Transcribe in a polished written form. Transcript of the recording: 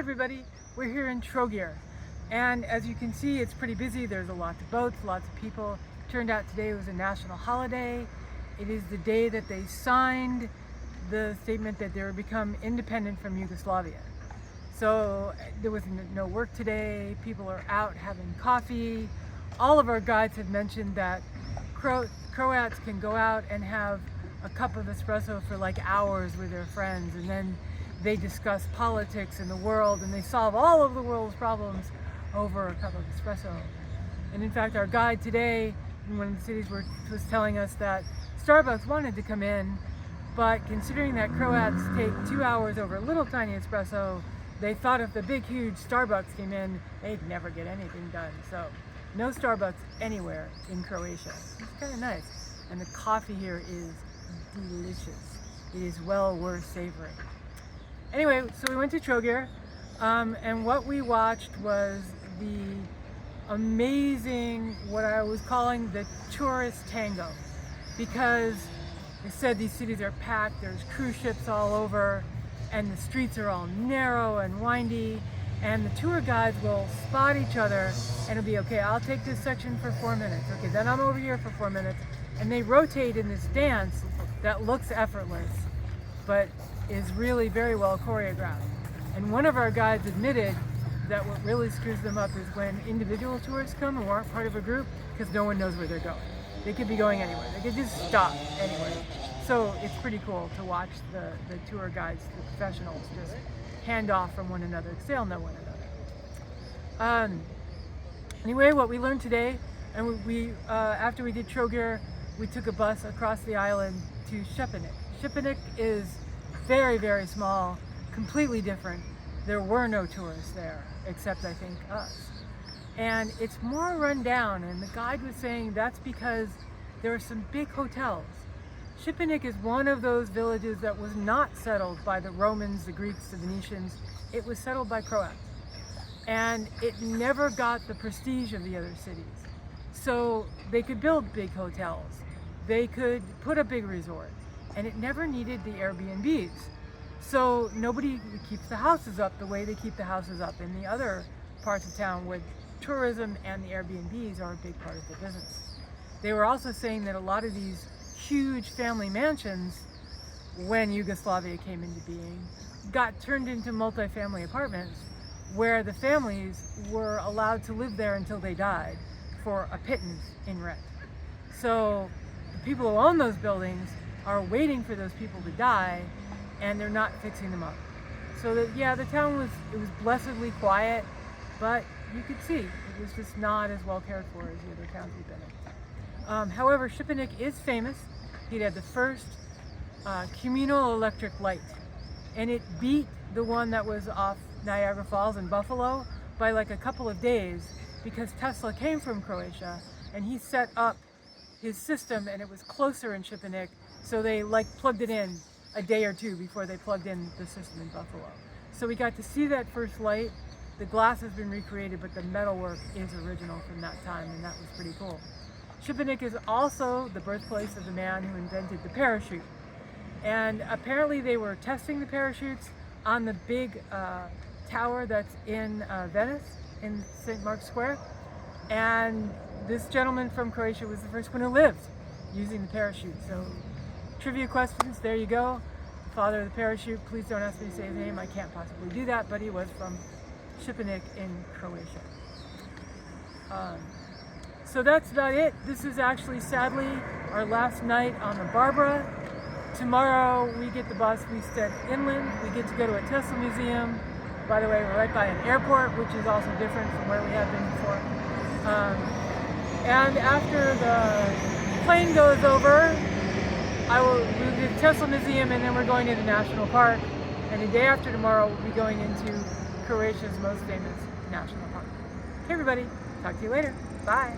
everybody, we're here in Trogir, and as you can see, it's pretty busy. There's lots of boats, lots of people. It turned out today was a national holiday. It is the day that they signed the statement that they would become independent from Yugoslavia. So there was no work today. People are out having coffee. All of our guides have mentioned that Croats can go out and have a cup of espresso for like hours with their friends, and then they discuss politics in the world, and they solve all of the world's problems over a cup of espresso. And in fact, our guide today in one of the cities was telling us that Starbucks wanted to come in, but considering that Croats take 2 hours over a little tiny espresso, they thought if the big huge Starbucks came in, they'd never get anything done. So no Starbucks anywhere in Croatia. It's kind of nice. And the coffee here is delicious. It is well worth savoring. Anyway, so we went to Trogir, and what we watched was the amazing, what I was calling the tourist tango, because they said these cities are packed, there's cruise ships all over, and the streets are all narrow and windy, and the tour guides will spot each other and it'll be, okay, I'll take this section for 4 minutes, okay, then I'm over here for 4 minutes, and they rotate in this dance that looks effortless, but is really very well choreographed. And one of our guides admitted that what really screws them up is when individual tourists come who aren't part of a group, because no one knows where they're going. They could be going anywhere. They could just stop anywhere. So it's pretty cool to watch the tour guides, the professionals, just hand off from one another, because they all know one another. Anyway, what we learned today, and we after we did Trogir, we took a bus across the island to Šibenik. Šibenik is very, very small, completely different. There were no tourists there, except I think us. And it's more run down, and the guide was saying that's because there are some big hotels. Šibenik is one of those villages that was not settled by the Romans, the Greeks, the Venetians. It was settled by Croats. And it never got the prestige of the other cities. So they could build big hotels. They could put a big resort. And it never needed the Airbnbs. So nobody keeps the houses up the way they keep the houses up in the other parts of town where tourism and the Airbnbs are a big part of the business. They were also saying that a lot of these huge family mansions, when Yugoslavia came into being, got turned into multi-family apartments where the families were allowed to live there until they died for a pittance in rent. So the people who own those buildings are waiting for those people to die, and they're not fixing them up. So that, yeah, the town was blessedly quiet, but you could see it was just not as well cared for as the other towns we've been in. However, Šibenik is famous. It had the first communal electric light, and it beat the one that was off Niagara Falls in Buffalo by like a couple of days, because Tesla came from Croatia and he set up his system, and it was closer in Šibenik, so they like plugged it in a day or two before they plugged in the system in Buffalo. So we got to see that first light. The glass has been recreated, but the metalwork is original from that time, and that was pretty cool. Šibenik is also the birthplace of the man who invented the parachute. And apparently they were testing the parachutes on the big tower that's in Venice, in St. Mark's Square. And this gentleman from Croatia was the first one who lived using the parachute. So trivia questions, there you go. Father of the parachute, please don't ask me to say his name, I can't possibly do that, but he was from Šibenik in Croatia. So that's about it. This is actually, sadly, our last night on the Barbara. Tomorrow we get the bus, we step inland, we get to go to a Tesla museum. By the way, we're right by an airport, which is also different from where we have been before. And after the plane goes over, we'll do the Tesla Museum, and then we're going to the National Park. And the day after tomorrow, we'll be going into Croatia's most famous national park. Okay, everybody, talk to you later. Bye.